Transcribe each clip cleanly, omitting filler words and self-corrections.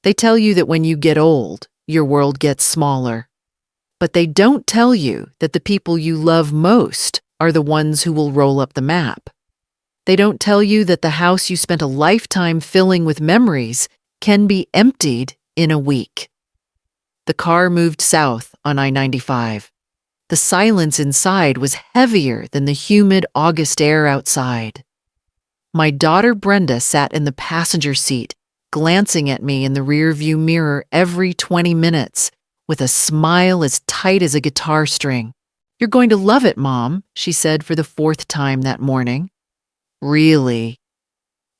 They tell you that when you get old, your world gets smaller. But they don't tell you that the people you love most are the ones who will roll up the map. They don't tell you that the house you spent a lifetime filling with memories can be emptied in a week. The car moved south on I-95. The silence inside was heavier than the humid August air outside. My daughter Brenda sat in the passenger seat, glancing at me in the rearview mirror every 20 minutes, with a smile as tight as a guitar string. "You're going to love it, Mom," she said for the 4th time that morning. "Really?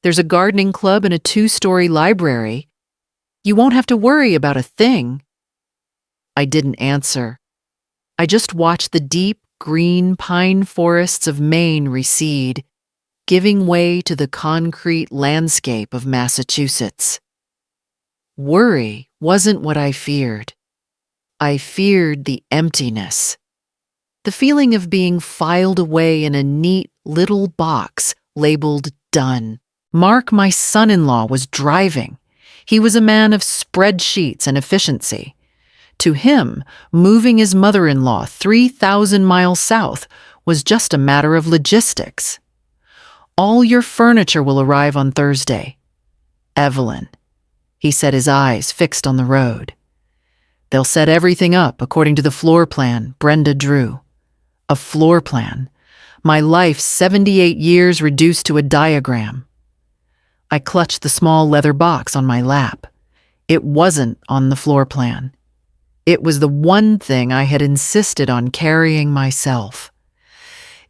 There's a gardening club and a 2-story library. You won't have to worry about a thing." I didn't answer. I just watched the deep, green pine forests of Maine recede, giving way to the concrete landscape of Massachusetts. Worry wasn't what I feared. I feared the emptiness. The feeling of being filed away in a neat little box labeled done. Mark, my son-in-law, was driving. He was a man of spreadsheets and efficiency. To him, moving his mother-in-law 3,000 miles south was just a matter of logistics. "All your furniture will arrive on Thursday. Evelyn," he said, his eyes fixed on the road. "They'll set everything up according to the floor plan Brenda drew." A floor plan. My life's 78 years reduced to a diagram. I clutched the small leather box on my lap. It wasn't on the floor plan. It was the one thing I had insisted on carrying myself.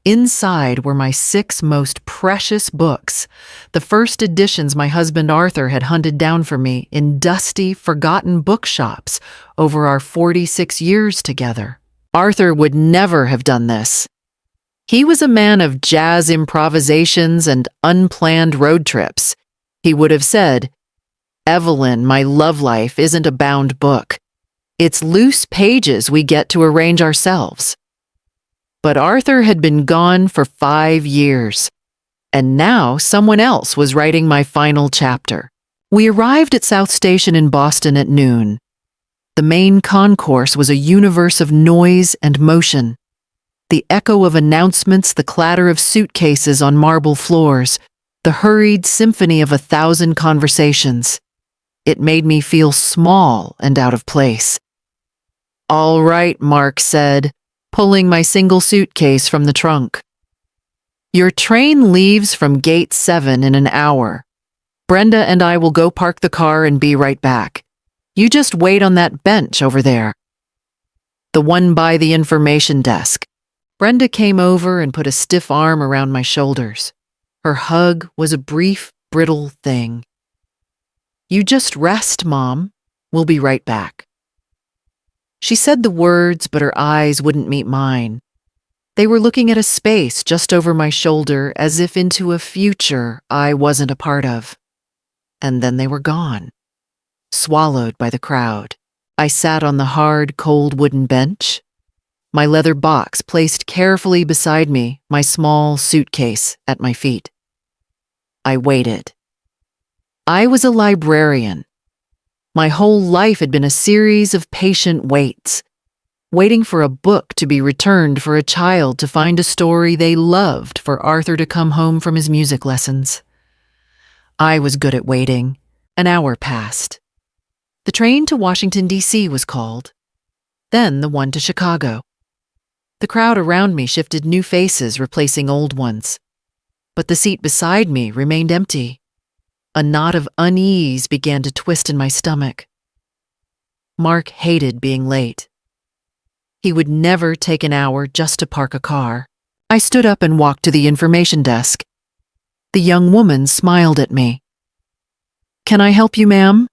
Inside were my 6 most precious books, the first editions my husband Arthur had hunted down for me in dusty, forgotten bookshops over our 46 years together. Arthur would never have done this. He was a man of jazz improvisations and unplanned road trips. He would have said, "Evelyn, my love life isn't a bound book. It's loose pages we get to arrange ourselves." But Arthur had been gone for 5 years, and now someone else was writing my final chapter. We arrived at South Station in Boston at noon. The main concourse was a universe of noise and motion. The echo of announcements, the clatter of suitcases on marble floors, the hurried symphony of 1,000 conversations. It made me feel small and out of place. "All right," Mark said, pulling my single suitcase from the trunk. "Your train leaves from gate 7 in an hour. Brenda and I will go park the car and be right back. You just wait on that bench over there." The one by the information desk. Brenda came over and put a stiff arm around my shoulders. Her hug was a brief, brittle thing. "You just rest, Mom. We'll be right back." She said the words, but her eyes wouldn't meet mine. They were looking at a space just over my shoulder as if into a future I wasn't a part of. And then they were gone, swallowed by the crowd. I sat on the hard, cold wooden bench, my leather box placed carefully beside me, my small suitcase at my feet. I waited. I was a librarian. My whole life had been a series of patient waits, waiting for a book to be returned, for a child to find a story they loved, for Arthur to come home from his music lessons. I was good at waiting. An hour passed. The train to Washington, D.C. was called, then the one to Chicago. The crowd around me shifted, new faces replacing old ones. But the seat beside me remained empty. A knot of unease began to twist in my stomach. Mark hated being late. He would never take an hour just to park a car. I stood up and walked to the information desk. The young woman smiled at me. "Can I help you, ma'am?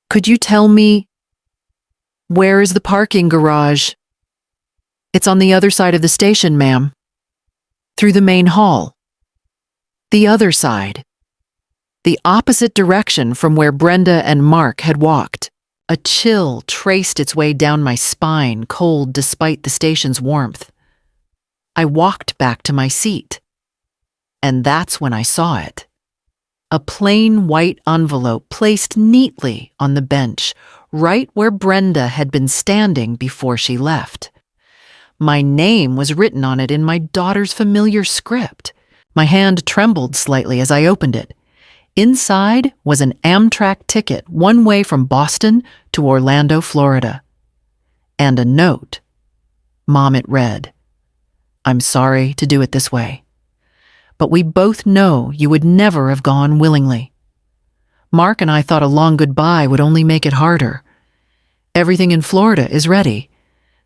Could you tell me, where is the parking garage?" "It's on the other side of the station, ma'am." "Through the main hall." The other side. The opposite direction from where Brenda and Mark had walked. A chill traced its way down my spine, cold despite the station's warmth. I walked back to my seat. And that's when I saw it. a plain white envelope placed neatly on the bench, right where Brenda had been standing before she left. My name was written on it in my daughter's familiar script. My hand trembled slightly as I opened it. Inside was an Amtrak ticket one way from Boston to Orlando, Florida. And a note. Mom, it read, "I'm sorry to do it this way, but we both know you would never have gone willingly. Mark and I thought a long goodbye would only make it harder. Everything in Florida is ready.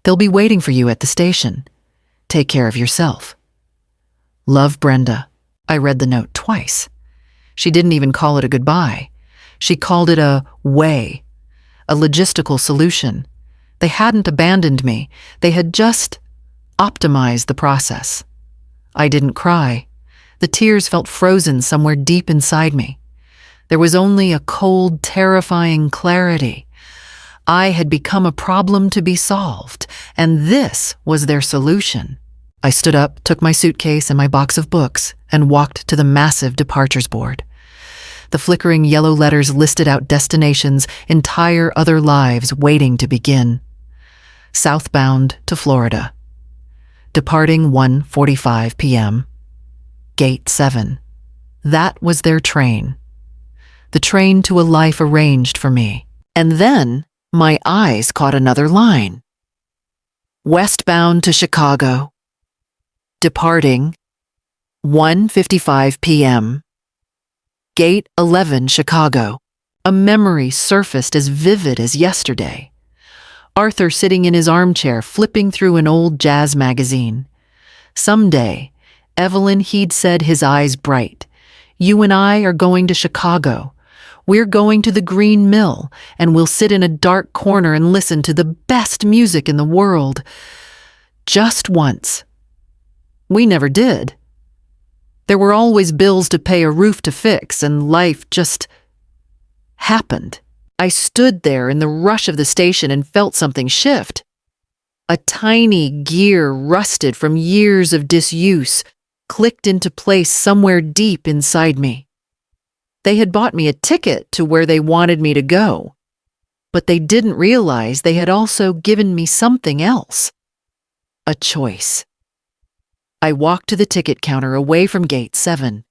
They'll be waiting for you at the station. Take care of yourself. Love, Brenda." I read the note twice. She didn't even call it a goodbye. She called it a way, a logistical solution. They hadn't abandoned me. They had just optimized the process. I didn't cry. The tears felt frozen somewhere deep inside me. There was only a cold, terrifying clarity. I had become a problem to be solved, and this was their solution. I stood up, took my suitcase and my box of books, and walked to the massive departures board. The flickering yellow letters listed out destinations, entire other lives waiting to begin. Southbound to Florida. Departing 1:45 p.m. Gate 7. That was their train. The train to a life arranged for me. And then my eyes caught another line. Westbound to Chicago. Departing 1:55 p.m. Gate 11, Chicago. A memory surfaced as vivid as yesterday. Arthur sitting in his armchair flipping through an old jazz magazine. Someday, Evelyn, he'd said, his eyes bright, "You and I are going to Chicago. We're going to the Green Mill, and we'll sit in a dark corner and listen to the best music in the world." Just once. We never did. There were always bills to pay, a roof to fix, and life just happened. I stood there in the rush of the station and felt something shift. A tiny gear, rusted from years of disuse, clicked into place somewhere deep inside me. They had bought me a ticket to where they wanted me to go, but they didn't realize they had also given me something else. A choice. I walked to the ticket counter away from Gate 7.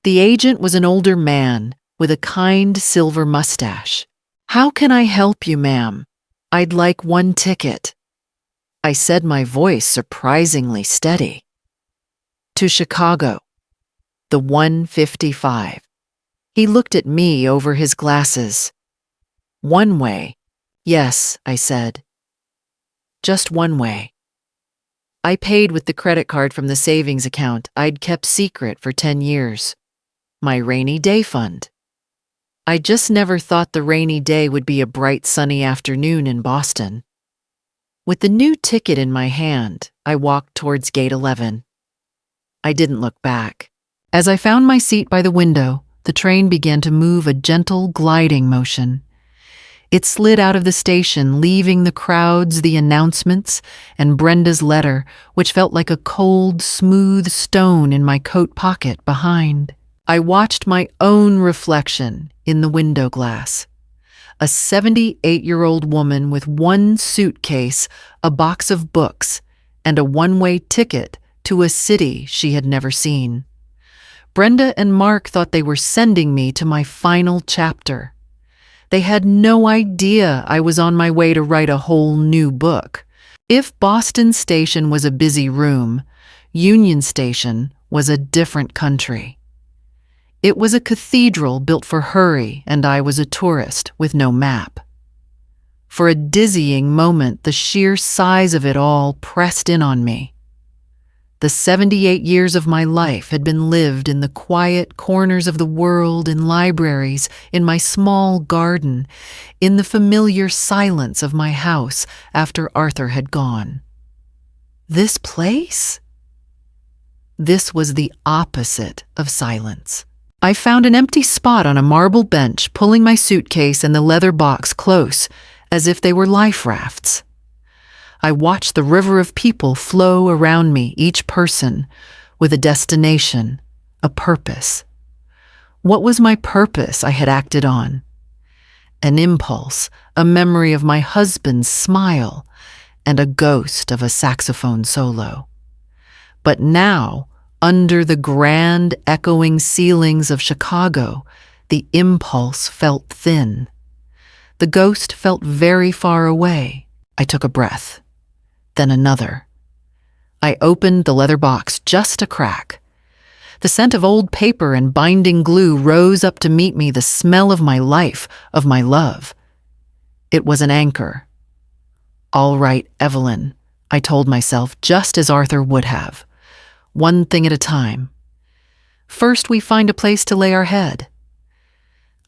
The agent was an older man with a kind silver mustache. "How can I help you, ma'am? I'd like one ticket." I said, my voice surprisingly steady. "To Chicago, the 1:55. He looked at me over his glasses. "One way?" "Yes," I said. "Just one way." I paid with the credit card from the savings account I'd kept secret for 10 years. My rainy day fund. I just never thought the rainy day would be a bright sunny afternoon in Boston. With the new ticket in my hand, I walked towards Gate 11. I didn't look back. As I found my seat by the window, the train began to move, a gentle gliding motion. It slid out of the station, leaving the crowds, the announcements, and Brenda's letter, which felt like a cold, smooth stone in my coat pocket behind. I watched my own reflection in the window glass. A 78-year-old woman with one suitcase, a box of books, and a one-way ticket to a city she had never seen. Brenda and Mark thought they were sending me to my final chapter. They had no idea I was on my way to write a whole new book. If Boston Station was a busy room, Union Station was a different country. It was a cathedral built for hurry, and I was a tourist with no map. For a dizzying moment, the sheer size of it all pressed in on me. The 78 years of my life had been lived in the quiet corners of the world, in libraries, in my small garden, in the familiar silence of my house after Arthur had gone. This place? This was the opposite of silence. I found an empty spot on a marble bench, pulling my suitcase and the leather box close, as if they were life rafts. I watched the river of people flow around me, each person with a destination, a purpose. What was my purpose I had acted on? An impulse, a memory of my husband's smile, and a ghost of a saxophone solo. But now, under the grand, echoing ceilings of Chicago, the impulse felt thin. The ghost felt very far away. I took a breath, then another. I opened the leather box just a crack. The scent of old paper and binding glue rose up to meet me, the smell of my life, of my love. It was an anchor. All right, Evelyn, I told myself, just as Arthur would have. One thing at a time. First, we find a place to lay our head.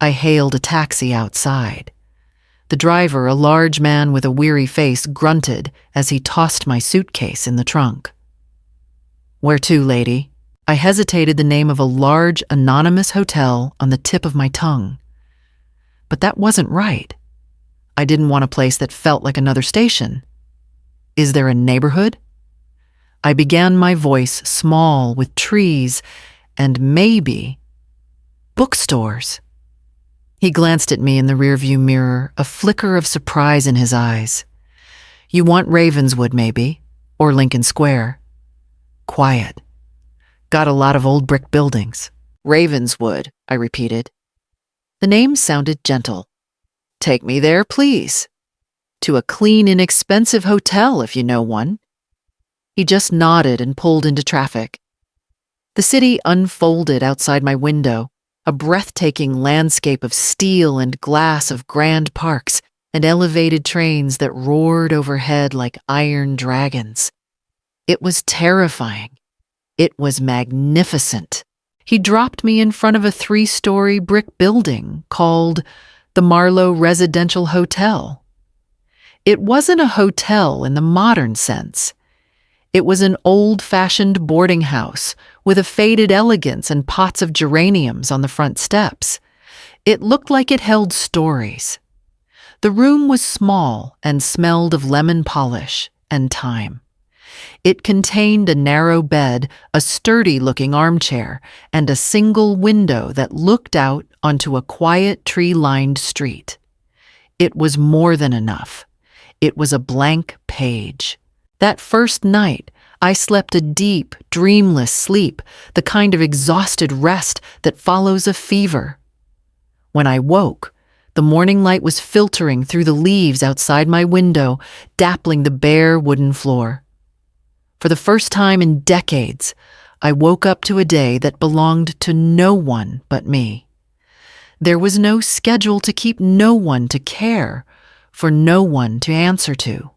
I hailed a taxi outside. The driver, a large man with a weary face, grunted as he tossed my suitcase in the trunk. Where to, lady? I hesitated, the name of a large, anonymous hotel on the tip of my tongue. But that wasn't right. I didn't want a place that felt like another station. Is there a neighborhood? I began, my voice small with trees and maybe bookstores. He glanced at me in the rearview mirror, a flicker of surprise in his eyes. You want Ravenswood, maybe, or Lincoln Square. Quiet. Got a lot of old brick buildings. Ravenswood, I repeated. The name sounded gentle. Take me there, please. To a clean, inexpensive hotel, if you know one. He just nodded and pulled into traffic. The city unfolded outside my window, a breathtaking landscape of steel and glass, of grand parks and elevated trains that roared overhead like iron dragons. It was terrifying. It was magnificent. He dropped me in front of a 3-story brick building called the Marlowe Residential Hotel. It wasn't a hotel in the modern sense. It was an old-fashioned boarding house with a faded elegance and pots of geraniums on the front steps. It looked like it held stories. The room was small and smelled of lemon polish and time. It contained a narrow bed, a sturdy-looking armchair, and a single window that looked out onto a quiet, tree-lined street. It was more than enough. It was a blank page. That first night, I slept a deep, dreamless sleep, the kind of exhausted rest that follows a fever. When I woke, the morning light was filtering through the leaves outside my window, dappling the bare wooden floor. For the first time in decades, I woke up to a day that belonged to no one but me. There was no schedule to keep, no one to care, for no one to answer to.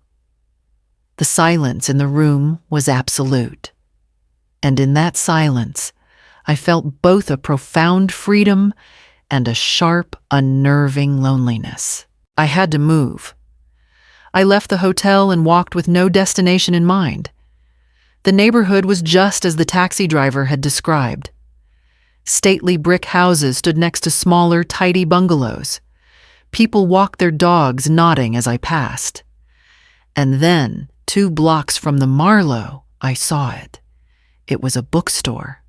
The silence in the room was absolute. And in that silence, I felt both a profound freedom and a sharp, unnerving loneliness. I had to move. I left the hotel and walked with no destination in mind. The neighborhood was just as the taxi driver had described. Stately brick houses stood next to smaller, tidy bungalows. People walked their dogs, nodding as I passed. And then, 2 blocks from the Marlowe, I saw it. It was a bookstore.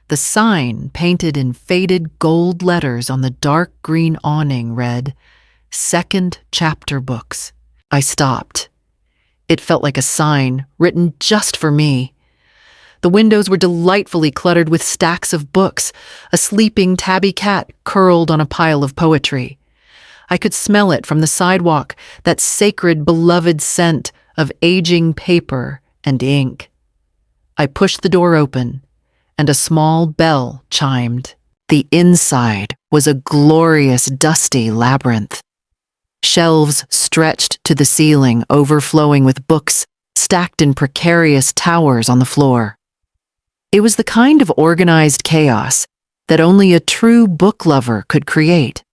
The sign, painted in faded gold letters on the dark green awning, read, "Second Chapter Books." I stopped. It felt like a sign written just for me. The windows were delightfully cluttered with stacks of books, a sleeping tabby cat curled on a pile of poetry. I could smell it from the sidewalk, that sacred, beloved scent of aging paper and ink. I pushed the door open, and a small bell chimed. The inside was a glorious, dusty labyrinth. Shelves stretched to the ceiling, overflowing with books stacked in precarious towers on the floor. It was the kind of organized chaos that only a true book lover could create.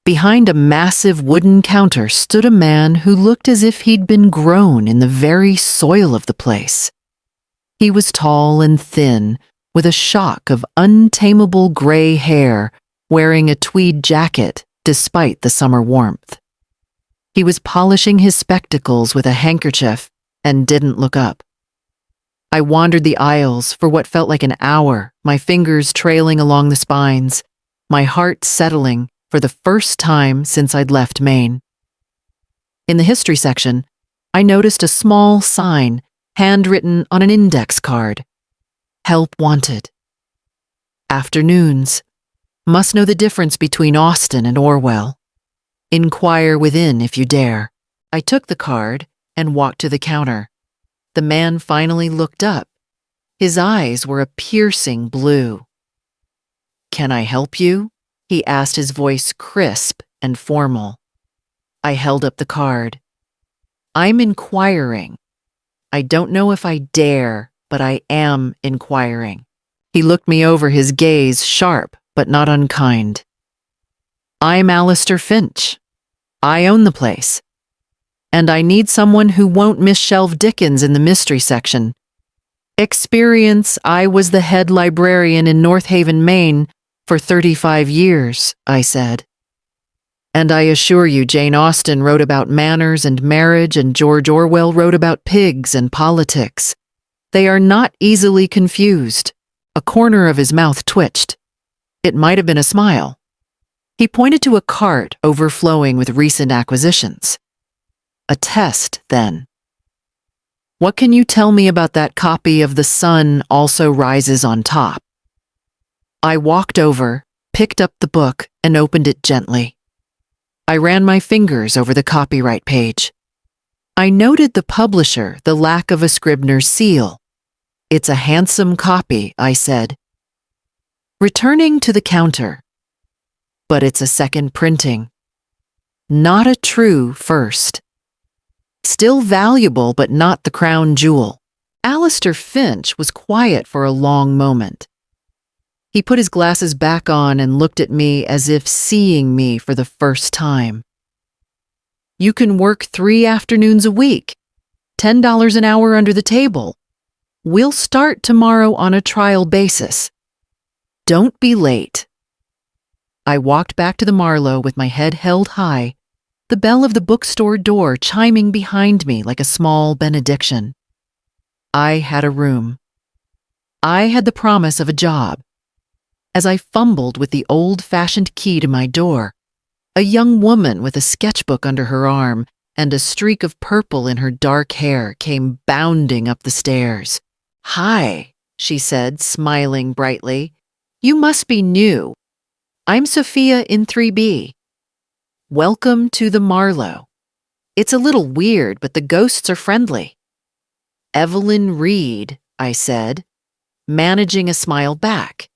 Behind a massive wooden counter stood a man who looked as if he'd been grown in the very soil of the place. He was tall and thin, with a shock of untamable gray hair, wearing a tweed jacket despite the summer warmth. He was polishing his spectacles with a handkerchief and didn't look up. I wandered the aisles for what felt like an hour, my fingers trailing along the spines, my heart settling for the first time since I'd left Maine. In the history section, I noticed a small sign handwritten on an index card. Help wanted. Afternoons. Must know the difference between Austen and Orwell. Inquire within if you dare. I took the card and walked to the counter. The man finally looked up. His eyes were a piercing blue. Can I help you? He asked, his voice crisp and formal. I held up the card. I'm inquiring. I don't know if I dare, but I am inquiring. He looked me over, his gaze sharp but not unkind. I'm Alistair Finch. I own the place. And I need someone who won't misshelve Dickens in the mystery section. Experience, I was the head librarian in North Haven, Maine, for 35 years, I said. And I assure you, Jane Austen wrote about manners and marriage, and George Orwell wrote about pigs and politics. They are not easily confused. A corner of his mouth twitched. It might have been a smile. He pointed to a cart overflowing with recent acquisitions. A test, then. What can you tell me about that copy of The Sun Also Rises on Top? I walked over, picked up the book, and opened it gently. I ran my fingers over the copyright page. I noted the publisher, the lack of a Scribner's seal. It's a handsome copy, I said. Returning to the counter. But it's a second printing. Not a true first. Still valuable, but not the crown jewel. Alistair Finch was quiet for a long moment. He put his glasses back on and looked at me as if seeing me for the first time. You can work 3 afternoons a week, $10 an hour under the table. We'll start tomorrow on a trial basis. Don't be late. I walked back to the Marlowe with my head held high, the bell of the bookstore door chiming behind me like a small benediction. I had a room. I had the promise of a job. As I fumbled with the old-fashioned key to my door, a young woman with a sketchbook under her arm and a streak of purple in her dark hair came bounding up the stairs. Hi, she said, smiling brightly. You must be new. I'm Sophia in 3B. Welcome to the Marlowe. It's a little weird, but the ghosts are friendly. Evelyn Reed, I said, managing a smile back.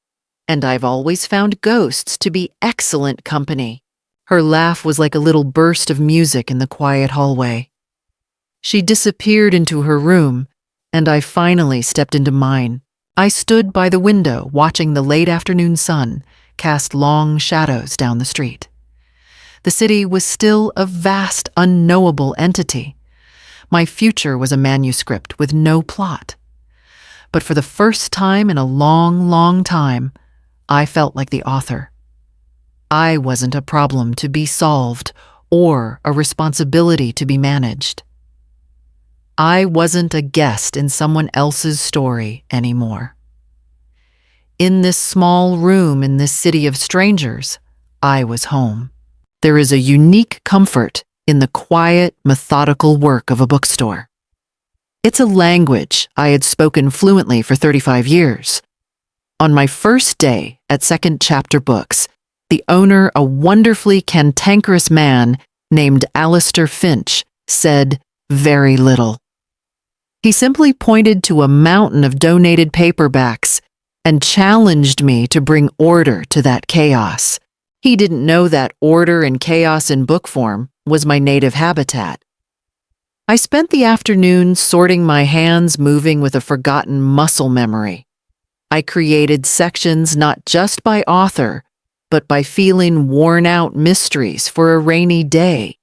And I've always found ghosts to be excellent company. Her laugh was like a little burst of music in the quiet hallway. She disappeared into her room, and I finally stepped into mine. I stood by the window watching the late afternoon sun cast long shadows down the street. The city was still a vast, unknowable entity. My future was a manuscript with no plot. But for the first time in a long, long time, I felt like the author. I wasn't a problem to be solved or a responsibility to be managed. I wasn't a guest in someone else's story anymore. In this small room in this city of strangers, I was home. There is a unique comfort in the quiet, methodical work of a bookstore. It's a language I had spoken fluently for 35 years. On my first day at Second Chapter Books, the owner, a wonderfully cantankerous man named Alistair Finch, said very little. He simply pointed to a mountain of donated paperbacks and challenged me to bring order to that chaos. He didn't know that order and chaos in book form was my native habitat. I spent the afternoon sorting my hands, moving with a forgotten muscle memory. I created sections not just by author, but by feeling worn-out mysteries for a rainy day,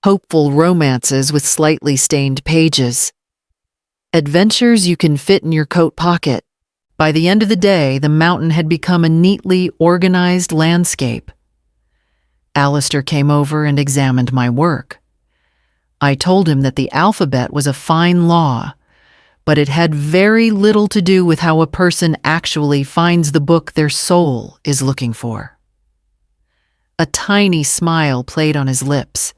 hopeful romances with slightly stained pages, adventures you can fit in your coat pocket. By the end of the day, the mountain had become a neatly organized landscape. Alistair came over and examined my work. I told him that the alphabet was a fine law, but it had very little to do with how a person actually finds the book their soul is looking for. A tiny smile played on his lips,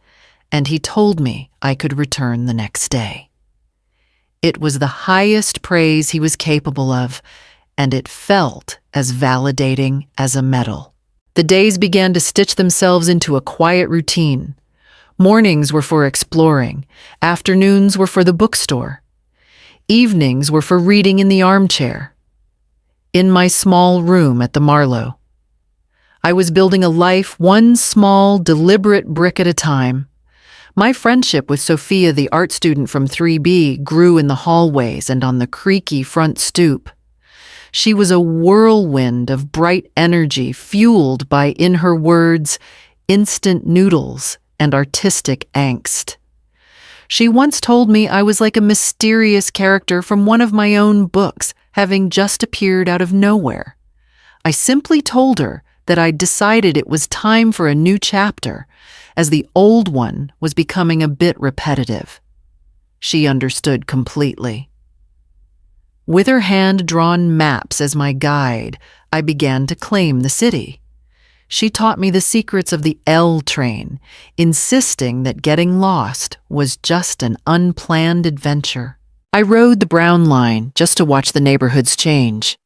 and he told me I could return the next day. It was the highest praise he was capable of, and it felt as validating as a medal. The days began to stitch themselves into a quiet routine. Mornings were for exploring, afternoons were for the bookstore, evenings were for reading in the armchair. In my small room at the Marlowe, I was building a life one small, deliberate brick at a time. My friendship with Sophia, the art student from 3B, grew in the hallways and on the creaky front stoop. She was a whirlwind of bright energy fueled by, in her words, instant noodles and artistic angst. She once told me I was like a mysterious character from one of my own books, having just appeared out of nowhere. I simply told her that I'd decided it was time for a new chapter, as the old one was becoming a bit repetitive. She understood completely. With her hand-drawn maps as my guide, I began to claim the city. She taught me the secrets of the L train, insisting that getting lost was just an unplanned adventure. I rode the Brown Line just to watch the neighborhoods change.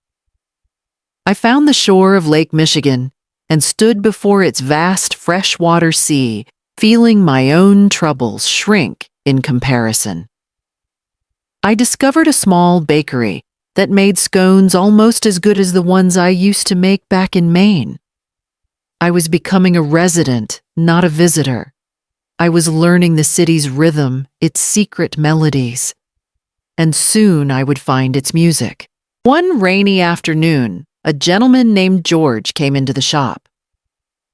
I found the shore of Lake Michigan and stood before its vast freshwater sea, feeling my own troubles shrink in comparison. I discovered a small bakery that made scones almost as good as the ones I used to make back in Maine. I was becoming a resident, not a visitor. I was learning the city's rhythm, its secret melodies, and soon I would find its music. One rainy afternoon, a gentleman named George came into the shop.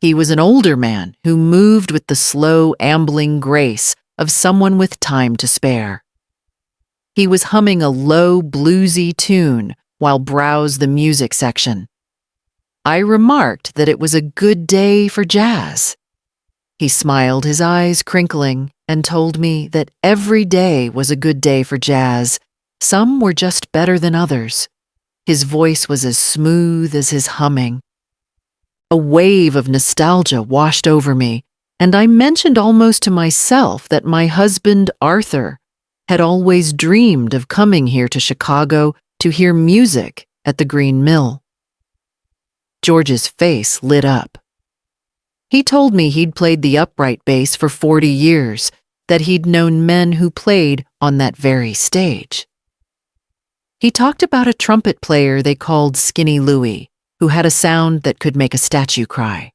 He was an older man who moved with the slow, ambling grace of someone with time to spare. He was humming a low, bluesy tune while browsed the music section. I remarked that it was a good day for jazz. He smiled, his eyes crinkling, and told me that every day was a good day for jazz. Some were just better than others. His voice was as smooth as his humming. A wave of nostalgia washed over me, and I mentioned almost to myself that my husband, Arthur, had always dreamed of coming here to Chicago to hear music at the Green Mill. George's face lit up. He told me he'd played the upright bass for 40 years, that he'd known men who played on that very stage. He talked about a trumpet player they called Skinny Louie, who had a sound that could make a statue cry.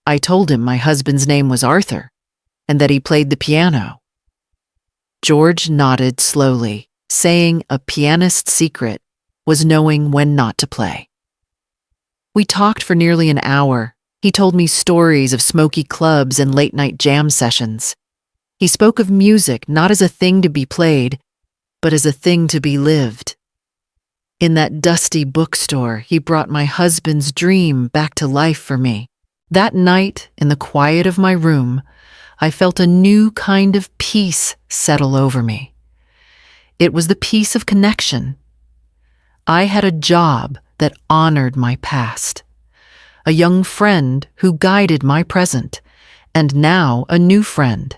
I told him my husband's name was Arthur, and that he played the piano. George nodded slowly, saying a pianist's secret was knowing when not to play. We talked for nearly an hour. He told me stories of smoky clubs and late-night jam sessions. He spoke of music not as a thing to be played, but as a thing to be lived. In that dusty bookstore, he brought my husband's dream back to life for me. That night, in the quiet of my room, I felt a new kind of peace settle over me. It was the peace of connection. I had a job that honored my past, a young friend who guided my present, and now a new friend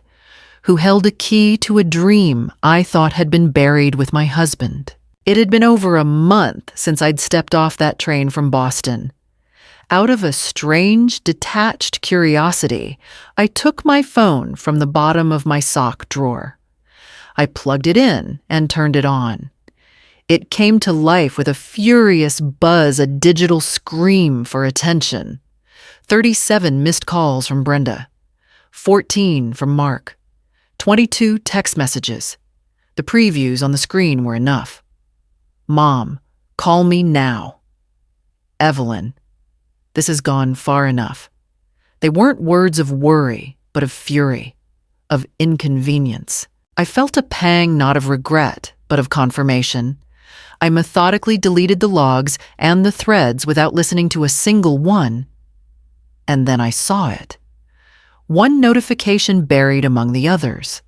who held a key to a dream I thought had been buried with my husband. It had been over a month since I'd stepped off that train from Boston. Out of a strange, detached curiosity, I took my phone from the bottom of my sock drawer. I plugged it in and turned it on. It came to life with a furious buzz, a digital scream for attention. 37 missed calls from Brenda. 14 from Mark. 22 text messages. The previews on the screen were enough. Mom, call me now. Evelyn, this has gone far enough. They weren't words of worry, but of fury, of inconvenience. I felt a pang not of regret, but of confirmation. I methodically deleted the logs and the threads without listening to a single one. And then I saw it. One notification buried among the others.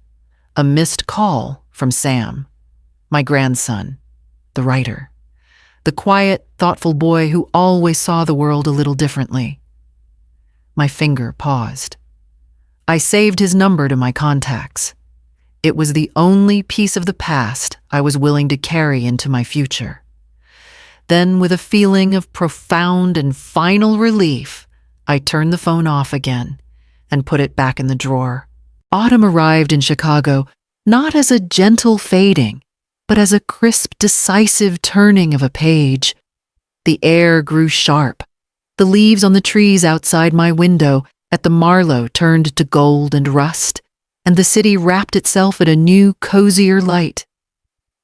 A missed call from Sam. my grandson, the writer, the quiet, thoughtful boy who always saw the world a little differently. My finger paused. I saved his number to my contacts. It was the only piece of the past I was willing to carry into my future. Then, with a feeling of profound and final relief, I turned the phone off again and put it back in the drawer. Autumn arrived in Chicago not as a gentle fading, but as a crisp, decisive turning of a page. The air grew sharp. The leaves on the trees outside my window at the Marlow turned to gold and rust, and the city wrapped itself in a new, cozier light.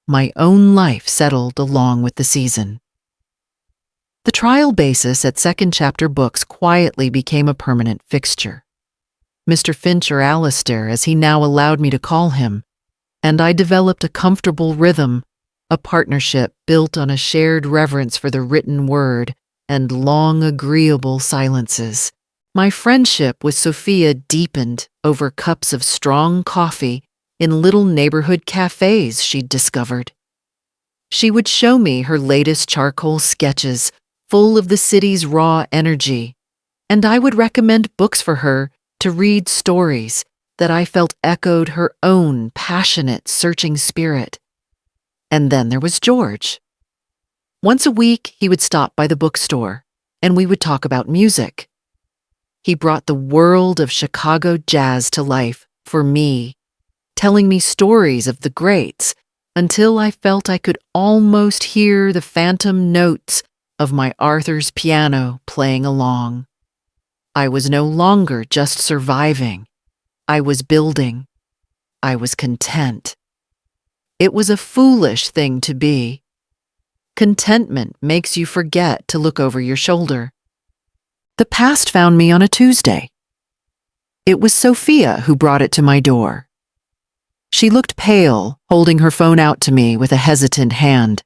My own life settled along with the season. The trial basis at Second Chapter Books quietly became a permanent fixture. Mr. Finch, or Alistair, as he now allowed me to call him, and I developed a comfortable rhythm, a partnership built on a shared reverence for the written word and long, agreeable silences. My friendship with Sophia deepened over cups of strong coffee in little neighborhood cafes she'd discovered. She would show me her latest charcoal sketches, full of the city's raw energy, and I would recommend books for her to read, stories that I felt echoed her own passionate, searching spirit. And then there was George. Once a week, he would stop by the bookstore, and we would talk about music. He brought the world of Chicago jazz to life for me, telling me stories of the greats until I felt I could almost hear the phantom notes of my Arthur's piano playing along. I was no longer just surviving. I was building. I was content. It was a foolish thing to be. Contentment makes you forget to look over your shoulder. The past found me on a Tuesday. It was Sophia who brought it to my door. She looked pale, holding her phone out to me with a hesitant hand.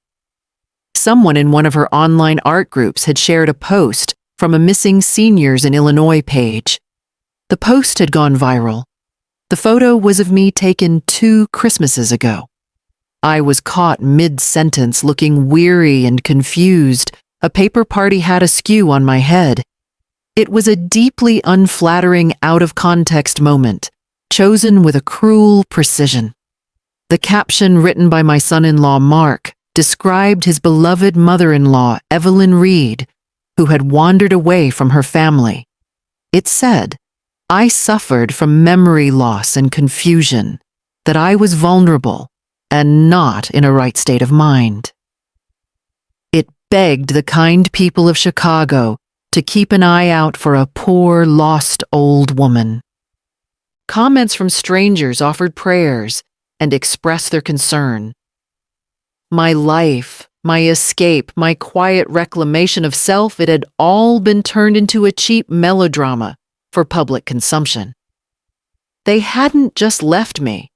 Someone in one of her online art groups had shared a post from a Missing Seniors in Illinois page. The post had gone viral. The photo was of me taken 2 Christmases ago. I was caught mid-sentence looking weary and confused, a paper party hat askew on my head. It was a deeply unflattering, out-of-context moment, chosen with a cruel precision. The caption written by my son-in-law, Mark, described his beloved mother-in-law, Evelyn Reed, who had wandered away from her family. It said, "I suffered from memory loss and confusion, that I was vulnerable and not in a right state of mind." It begged the kind people of Chicago to keep an eye out for a poor, lost old woman. Comments from strangers offered prayers and expressed their concern. My life, my escape, my quiet reclamation of self, it had all been turned into a cheap melodrama for public consumption. They hadn't just left me.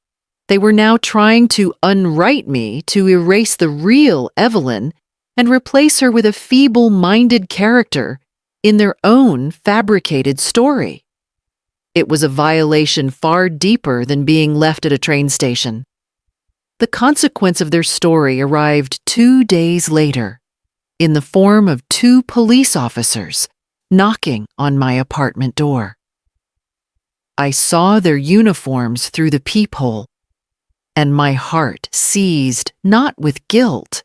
They were now trying to unwrite me to erase the real Evelyn and replace her with a feeble-minded character in their own fabricated story. It was a violation far deeper than being left at a train station. The consequence of their story arrived 2 days later, in the form of 2 police officers knocking on my apartment door. I saw their uniforms through the peephole, and my heart seized not with guilt,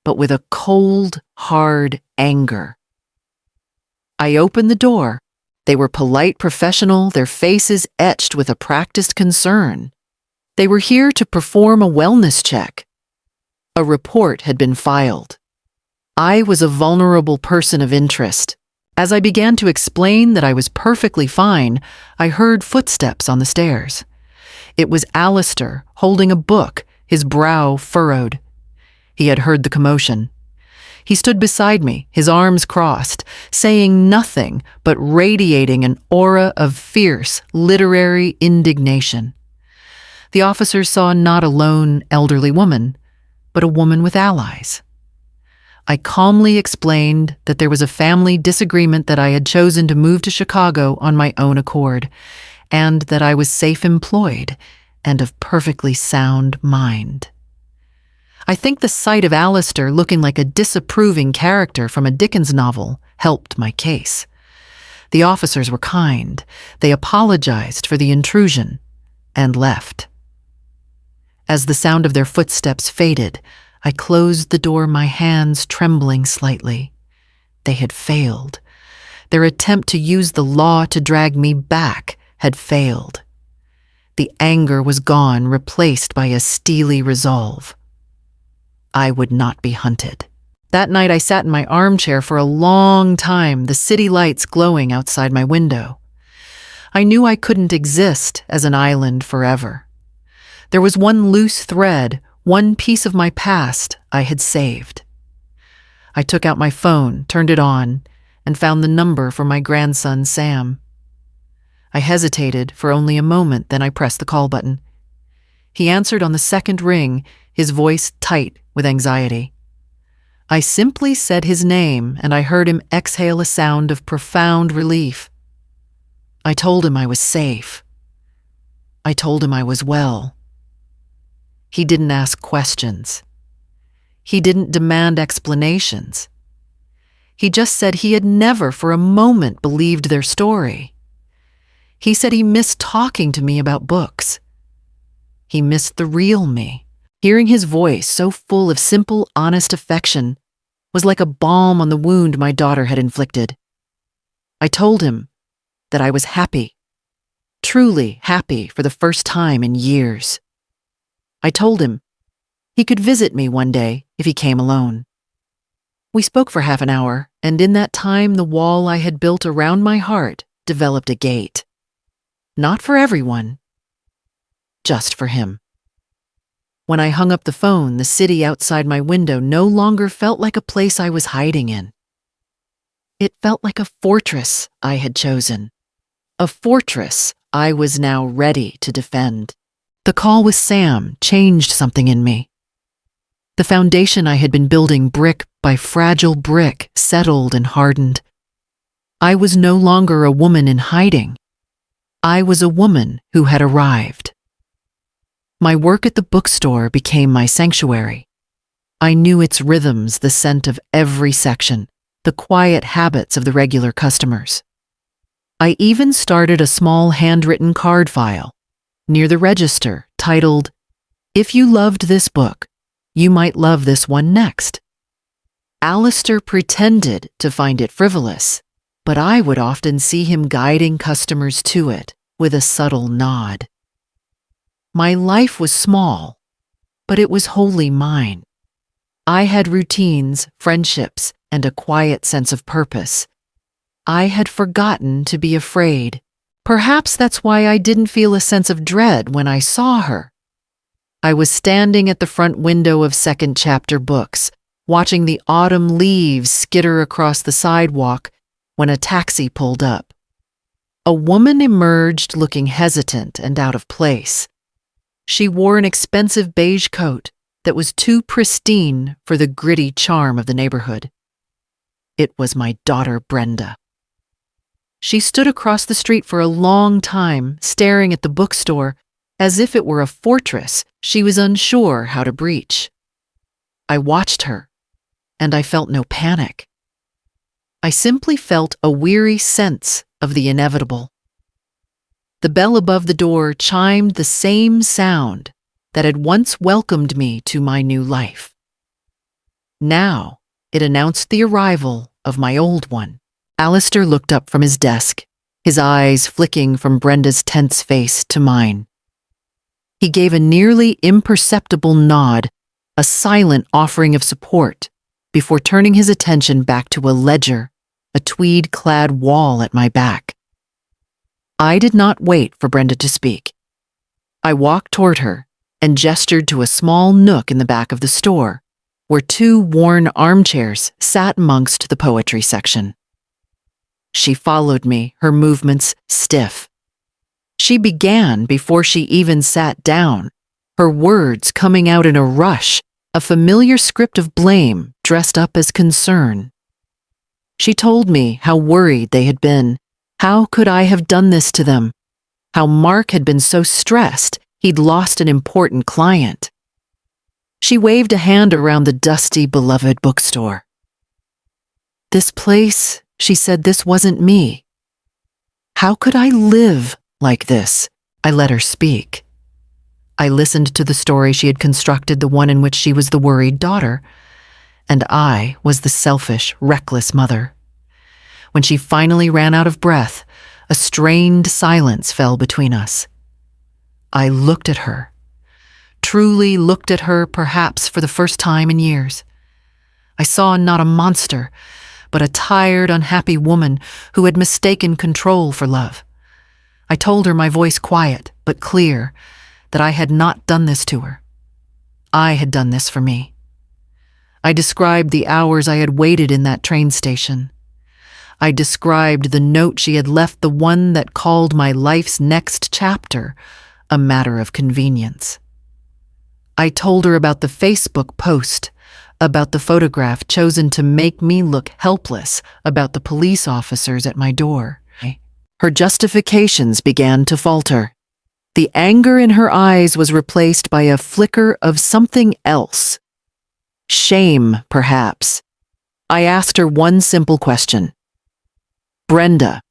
but with a cold, hard anger. I opened the door. They were polite, professional, their faces etched with a practiced concern. They were here to perform a wellness check. A report had been filed. I was a vulnerable person of interest. As I began to explain that I was perfectly fine, I heard footsteps on the stairs. It was Alistair, holding a book, his brow furrowed. He had heard the commotion. He stood beside me, his arms crossed, saying nothing but radiating an aura of fierce, literary indignation. The officers saw not a lone, elderly woman, but a woman with allies. I calmly explained that there was a family disagreement, that I had chosen to move to Chicago on my own accord, and that I was safe employed and of perfectly sound mind. I think the sight of Alistair looking like a disapproving character from a Dickens novel helped my case. The officers were kind. They apologized for the intrusion and left. As the sound of their footsteps faded, I closed the door, my hands trembling slightly. They had failed. Their attempt to use the law to drag me back had failed. The anger was gone, replaced by a steely resolve. I would not be hunted. That night I sat in my armchair for a long time, the city lights glowing outside my window. I knew I couldn't exist as an island forever. There was one loose thread, one piece of my past I had saved. I took out my phone, turned it on, and found the number for my grandson, Sam. I hesitated for only a moment, then I pressed the call button. He answered on the second ring, his voice tight with anxiety. I simply said his name, and I heard him exhale a sound of profound relief. I told him I was safe. I told him I was well. He didn't ask questions. He didn't demand explanations. He just said he had never for a moment believed their story. He said he missed talking to me about books. He missed the real me. Hearing his voice, so full of simple, honest affection, was like a balm on the wound my daughter had inflicted. I told him that I was happy, truly happy for the first time in years. I told him he could visit me one day if he came alone. We spoke for half an hour, and in that time the wall I had built around my heart developed a gate. Not for everyone, just for him. When I hung up the phone, the city outside my window no longer felt like a place I was hiding in. It felt like a fortress I had chosen, a fortress I was now ready to defend. The call with Sam changed something in me. The foundation I had been building brick by fragile brick settled and hardened. I was no longer a woman in hiding. I was a woman who had arrived. My work at the bookstore became my sanctuary. I knew its rhythms, the scent of every section, the quiet habits of the regular customers. I even started a small handwritten card file near the register titled, "If you loved this book, you might love this one next." Alistair pretended to find it frivolous, but I would often see him guiding customers to it with a subtle nod. My life was small, but it was wholly mine. I had routines, friendships, and a quiet sense of purpose. I had forgotten to be afraid. Perhaps that's why I didn't feel a sense of dread when I saw her. I was standing at the front window of second chapter books, watching the autumn leaves skitter across the sidewalk when a taxi pulled up. A woman emerged looking hesitant and out of place. She wore an expensive beige coat that was too pristine for the gritty charm of the neighborhood. It was my daughter, Brenda. She stood across the street for a long time, staring at the bookstore as if it were a fortress she was unsure how to breach. I watched her, and I felt no panic. I simply felt a weary sense of the inevitable. The bell above the door chimed the same sound that had once welcomed me to my new life. Now it announced the arrival of my old one. Alistair looked up from his desk, his eyes flicking from Brenda's tense face to mine. He gave a nearly imperceptible nod, a silent offering of support, before turning his attention back to a ledger, a tweed-clad wall at my back. I did not wait for Brenda to speak. I walked toward her and gestured to a small nook in the back of the store, where two worn armchairs sat amongst the poetry section. She followed me, her movements stiff. She began before she even sat down, her words coming out in a rush, a familiar script of blame dressed up as concern. She told me how worried they had been. How could I have done this to them? How Mark had been so stressed he'd lost an important client. She waved a hand around the dusty, beloved bookstore. "This place," she said, "this wasn't me. How could I live like this?" I let her speak. I listened to the story she had constructed, the one in which she was the worried daughter, and I was the selfish, reckless mother. When she finally ran out of breath, a strained silence fell between us. I looked at her, truly looked at her, perhaps for the first time in years. I saw not a monster, but a tired, unhappy woman who had mistaken control for love. I told her, my voice quiet but clear, that I had not done this to her. I had done this for me. I described the hours I had waited in that train station. I described the note she had left, the one that called my life's next chapter a matter of convenience. I told her about the Facebook post, about the photograph chosen to make me look helpless, about the police officers at my door. Her justifications began to falter. The anger in her eyes was replaced by a flicker of something else. Shame, perhaps. I asked her one simple question. "Brenda,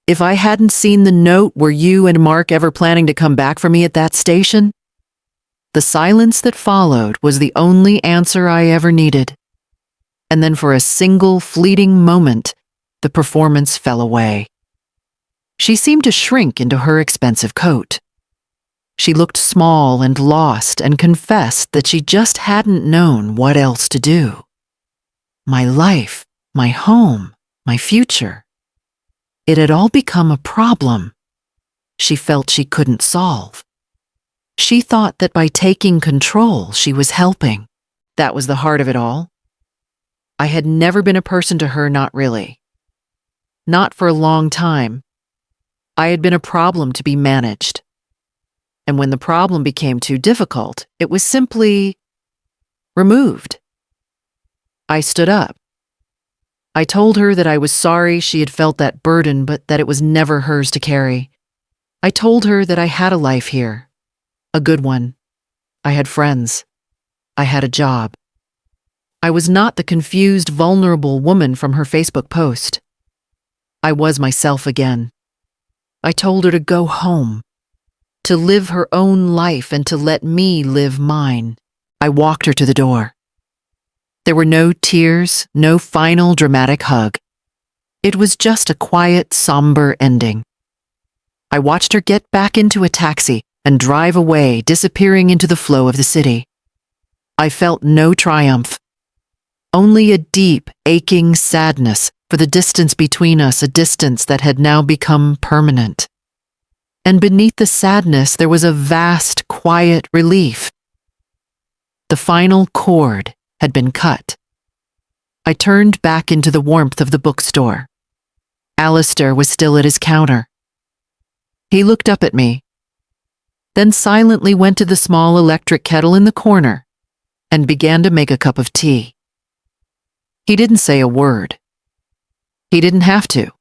if I hadn't seen the note, were you and Mark ever planning to come back for me at that station?" The silence that followed was the only answer I ever needed. And then for a single fleeting moment, the performance fell away. She seemed to shrink into her expensive coat. She looked small and lost and confessed that she just hadn't known what else to do. My life, my home, my future. It had all become a problem she felt she couldn't solve. She thought that by taking control, she was helping. That was the heart of it all. I had never been a person to her, not really. Not for a long time. I had been a problem to be managed. And when the problem became too difficult, it was simply removed. I stood up. I told her that I was sorry she had felt that burden, but that it was never hers to carry. I told her that I had a life here, a good one. I had friends. I had a job. I was not the confused, vulnerable woman from her Facebook post. I was myself again. I told her to go home, to live her own life and to let me live mine. I walked her to the door. There were no tears, no final dramatic hug. It was just a quiet, somber ending. I watched her get back into a taxi and drive away, disappearing into the flow of the city. I felt no triumph, only a deep, aching sadness for the distance between us, a distance that had now become permanent. And beneath the sadness, there was a vast, quiet relief. The final cord had been cut. I turned back into the warmth of the bookstore. Alistair was still at his counter. He looked up at me, then silently went to the small electric kettle in the corner and began to make a cup of tea. He didn't say a word. He didn't have to.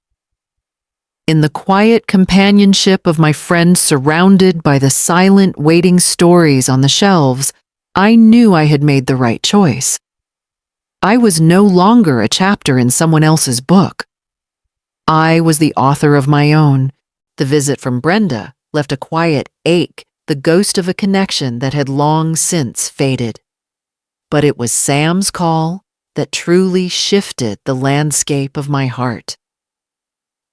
In the quiet companionship of my friend, surrounded by the silent, waiting stories on the shelves, I knew I had made the right choice. I was no longer a chapter in someone else's book. I was the author of my own. The visit from Brenda left a quiet ache, the ghost of a connection that had long since faded. But it was Sam's call that truly shifted the landscape of my heart.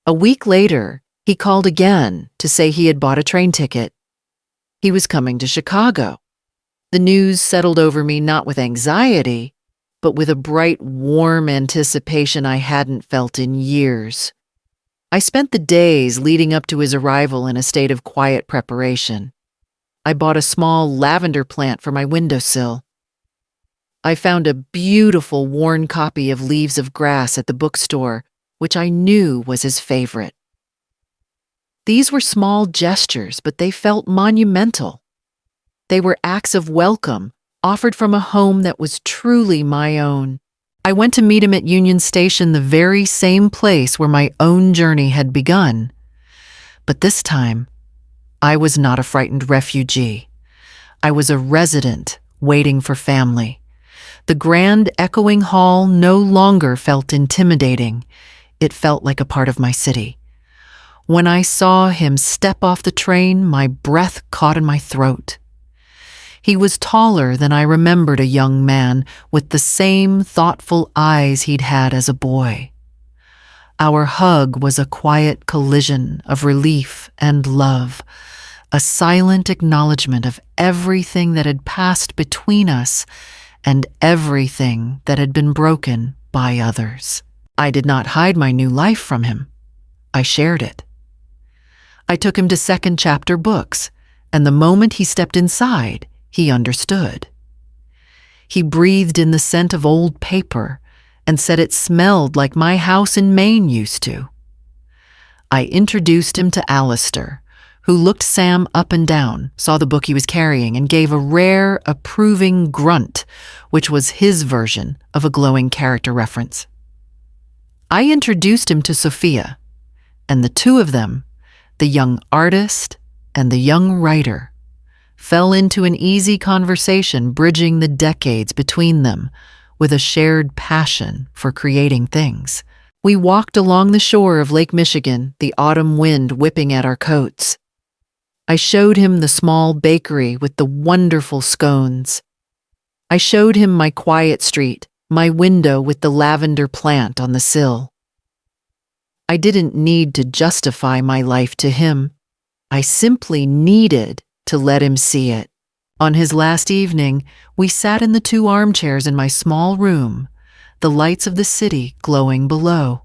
A week later, he called again to say he had bought a train ticket. He was coming to Chicago. The news settled over me not with anxiety, but with a bright, warm anticipation I hadn't felt in years. I spent the days leading up to his arrival in a state of quiet preparation. I bought a small lavender plant for my windowsill. I found a beautiful worn copy of Leaves of Grass at the bookstore, which I knew was his favorite. These were small gestures, but they felt monumental. They were acts of welcome, offered from a home that was truly my own. I went to meet him at Union Station, the very same place where my own journey had begun. But this time, I was not a frightened refugee. I was a resident waiting for family. The grand echoing hall no longer felt intimidating. It felt like a part of my city. When I saw him step off the train, my breath caught in my throat. He was taller than I remembered a young man, with the same thoughtful eyes he'd had as a boy. Our hug was a quiet collision of relief and love, a silent acknowledgement of everything that had passed between us and everything that had been broken by others. I did not hide my new life from him. I shared it. I took him to second chapter books, and the moment he stepped inside, he understood. He breathed in the scent of old paper and said it smelled like my house in Maine used to. I introduced him to Alistair, who looked Sam up and down, saw the book he was carrying, and gave a rare, approving grunt, which was his version of a glowing character reference. I introduced him to Sophia, and the two of them, the young artist and the young writer, fell into an easy conversation bridging the decades between them with a shared passion for creating things. We walked along the shore of Lake Michigan, the autumn wind whipping at our coats. I showed him the small bakery with the wonderful scones. I showed him my quiet street, my window with the lavender plant on the sill. I didn't need to justify my life to him. I simply needed to let him see it. On his last evening, we sat in the two armchairs in my small room, the lights of the city glowing below.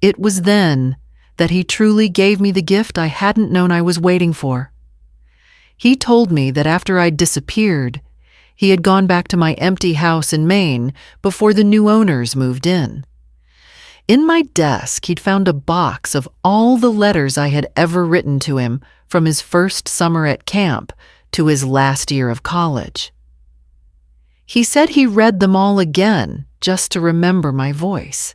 It was then that he truly gave me the gift I hadn't known I was waiting for. He told me that after I'd disappeared, he had gone back to my empty house in Maine before the new owners moved in. In my desk, he'd found a box of all the letters I had ever written to him from his first summer at camp to his last year of college. He said he read them all again just to remember my voice.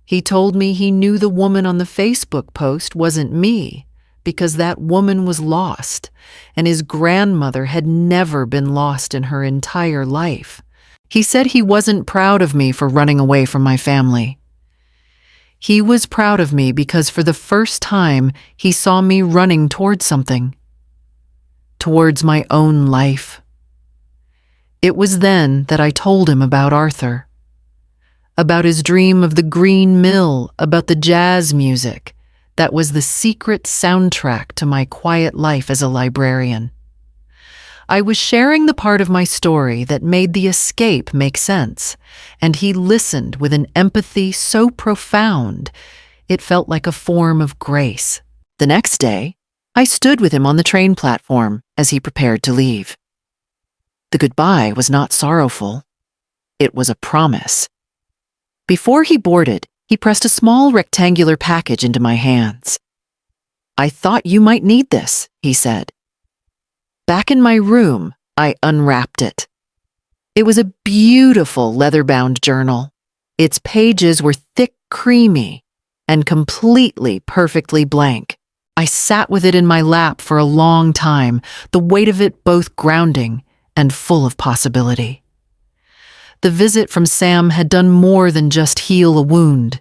He told me he knew the woman on the Facebook post wasn't me because that woman was lost, and his grandmother had never been lost in her entire life. He said he wasn't proud of me for running away from my family. He was proud of me because for the first time he saw me running towards something, towards my own life. It was then that I told him about Arthur, about his dream of the green mill, about the jazz music that was the secret soundtrack to my quiet life as a librarian. I was sharing the part of my story that made the escape make sense, and he listened with an empathy so profound it felt like a form of grace. The next day, I stood with him on the train platform as he prepared to leave. The goodbye was not sorrowful. It was a promise. Before he boarded, he pressed a small rectangular package into my hands. "I thought you might need this," he said. Back in my room, I unwrapped it. It was a beautiful leather-bound journal. Its pages were thick, creamy, and completely perfectly blank. I sat with it in my lap for a long time, the weight of it both grounding and full of possibility. The visit from Sam had done more than just heal a wound.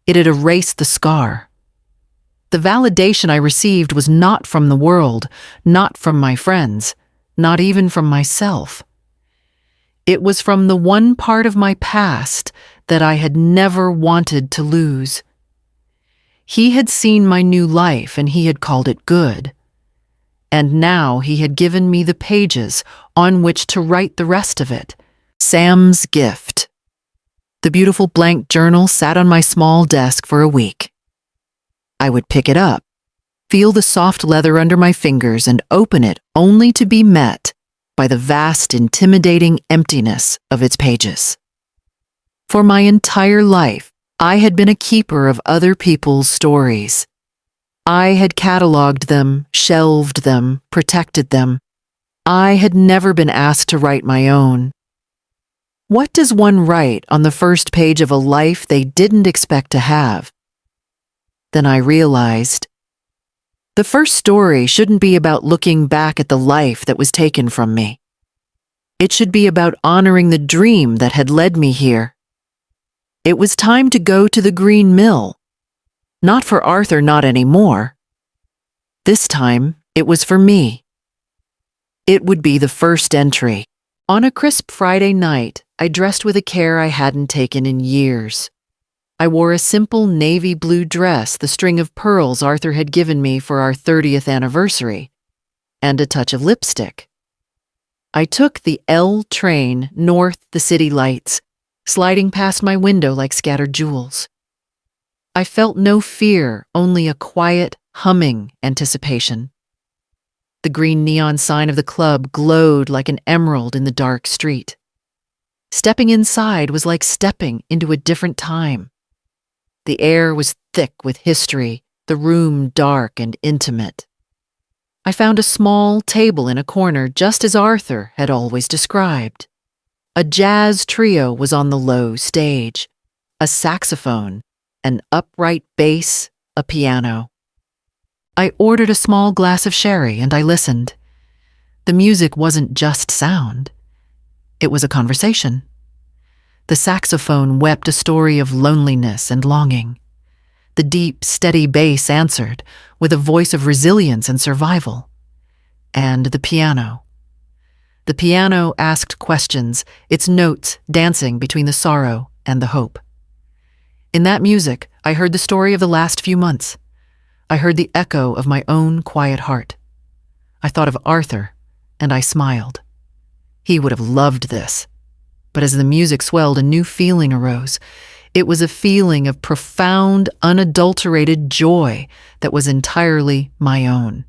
It had erased the scar. The validation I received was not from the world, not from my friends, not even from myself. It was from the one part of my past that I had never wanted to lose. He had seen my new life and he had called it good. And now he had given me the pages on which to write the rest of it. Sam's gift. The beautiful blank journal sat on my small desk for a week. I would pick it up, feel the soft leather under my fingers, and open it only to be met by the vast, intimidating emptiness of its pages. For my entire life, I had been a keeper of other people's stories. I had cataloged them, shelved them, protected them. I had never been asked to write my own. What does one write on the first page of a life they didn't expect to have? Then I realized, the first story shouldn't be about looking back at the life that was taken from me. It should be about honoring the dream that had led me here. It was time to go to the Green Mill. Not for Arthur, not anymore. This time, it was for me. It would be the first entry. On a crisp Friday night, I dressed with a care I hadn't taken in years. I wore a simple navy blue dress, the string of pearls Arthur had given me for our 30th anniversary, and a touch of lipstick. I took the L train north the city lights, sliding past my window like scattered jewels. I felt no fear, only a quiet, humming anticipation. The green neon sign of the club glowed like an emerald in the dark street. Stepping inside was like stepping into a different time. The air was thick with history, the room dark and intimate. I found a small table in a corner just as Arthur had always described. A jazz trio was on the low stage, a saxophone, an upright bass, a piano. I ordered a small glass of sherry and I listened. The music wasn't just sound. It was a conversation. The saxophone wept a story of loneliness and longing. The deep, steady bass answered with a voice of resilience and survival. And the piano. The piano asked questions, its notes dancing between the sorrow and the hope. In that music, I heard the story of the last few months. I heard the echo of my own quiet heart. I thought of Arthur, and I smiled. He would have loved this. But as the music swelled, a new feeling arose. It was a feeling of profound, unadulterated joy that was entirely my own.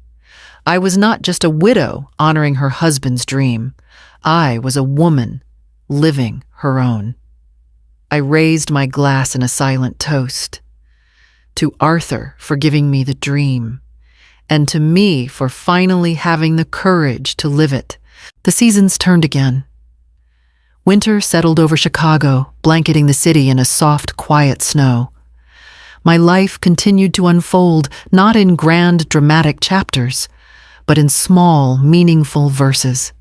I was not just a widow honoring her husband's dream. I was a woman living her own. I raised my glass in a silent toast. To Arthur for giving me the dream, and to me for finally having the courage to live it. The seasons turned again. Winter settled over Chicago, blanketing the city in a soft, quiet snow. My life continued to unfold, not in grand, dramatic chapters, but in small, meaningful verses.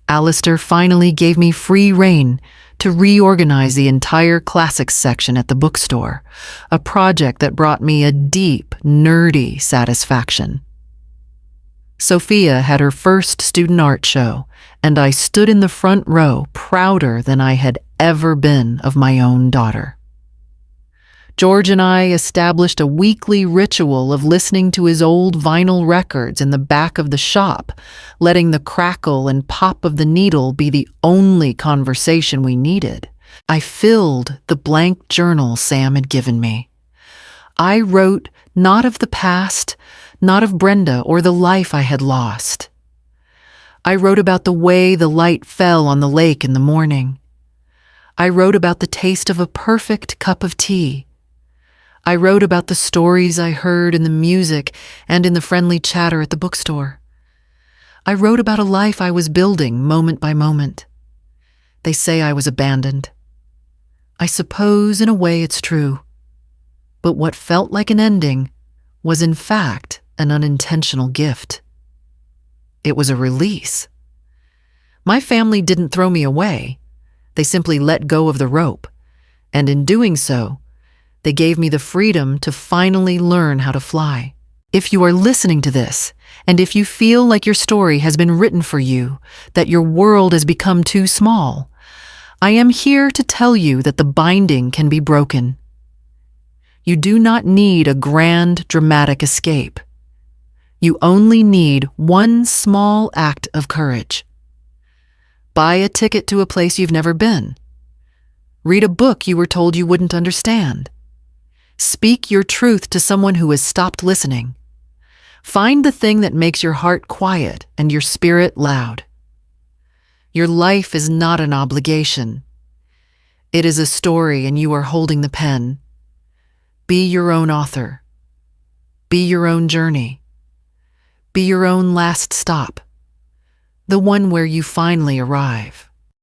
Alistair finally gave me free rein to reorganize the entire classics section at the bookstore, a project that brought me a deep, nerdy satisfaction. Sophia had her first student art show, and I stood in the front row, prouder than I had ever been of my own daughter. George and I established a weekly ritual of listening to his old vinyl records in the back of the shop, letting the crackle and pop of the needle be the only conversation we needed. I filled the blank journal Sam had given me. I wrote not of the past, not of Brenda or the life I had lost. I wrote about the way the light fell on the lake in the morning. I wrote about the taste of a perfect cup of tea. I wrote about the stories I heard in the music and in the friendly chatter at the bookstore. I wrote about a life I was building moment by moment. They say I was abandoned. I suppose in a way it's true. But what felt like an ending was in fact an unintentional gift. It was a release. My family didn't throw me away. They simply let go of the rope, and in doing so, they gave me the freedom to finally learn how to fly. If you are listening to this, and if you feel like your story has been written for you, that your world has become too small, I am here to tell you that the binding can be broken. You do not need a grand, dramatic escape. You only need one small act of courage. Buy a ticket to a place you've never been. Read a book you were told you wouldn't understand. Speak your truth to someone who has stopped listening. Find the thing that makes your heart quiet and your spirit loud. Your life is not an obligation. It is a story and you are holding the pen. Be your own author. Be your own journey. Be your own last stop. The one where you finally arrive.